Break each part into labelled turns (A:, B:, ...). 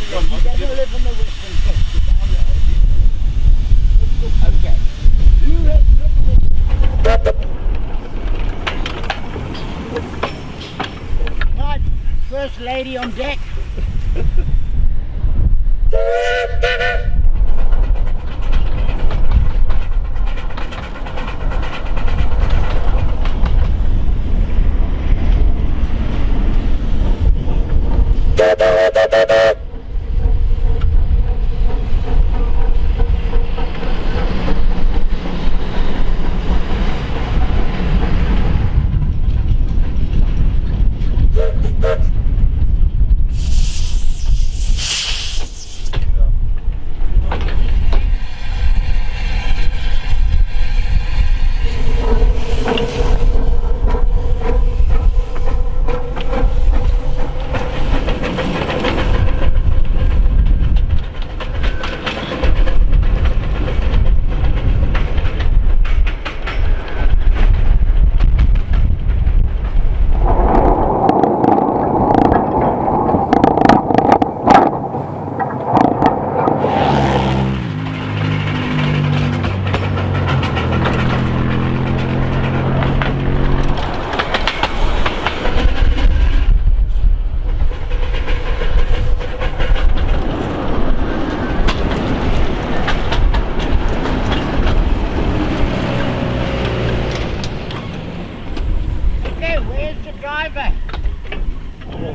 A: He doesn't live in the western coast, down the okay. You have right, first lady on deck.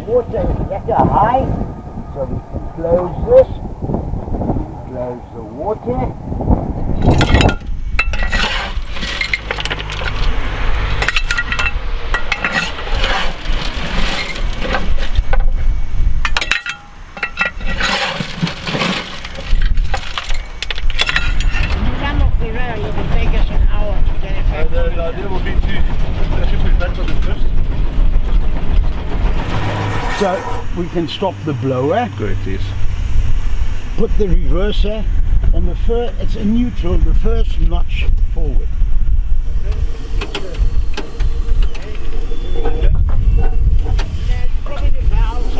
A: Water is better high, so we can close this, close the water. Some of the rail, it will take us an hour to get it back.
B: The idea will be to actually put it back on the first.
A: So we can stop the blower.
B: Correct, yes.
A: Put the reverser on the first, it's a neutral, the first notch forward. Probably the valves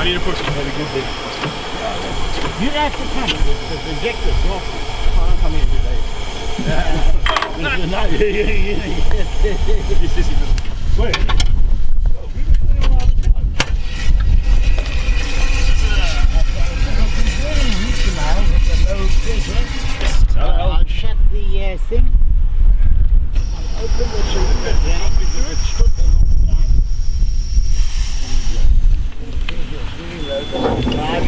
B: I need to put some really good big.
A: You have to come. The injector's off.
B: I'm coming every day. This isn't. Wait.
A: I'll shut the thing. I'll open the cylinder. It's stood a long time.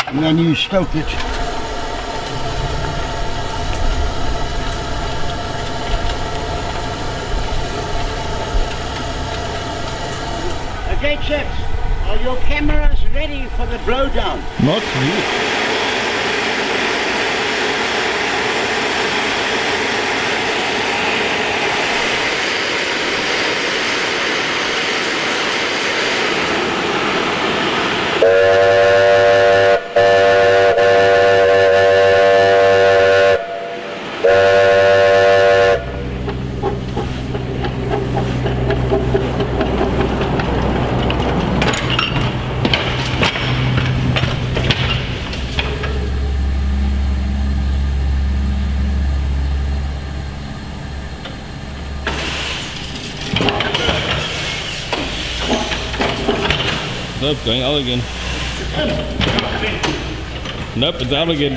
A: And then you stoke it. Okay, chaps, are your cameras ready for the blowdown?
B: Not really.
C: Nope, going out again. Nope, it's out again.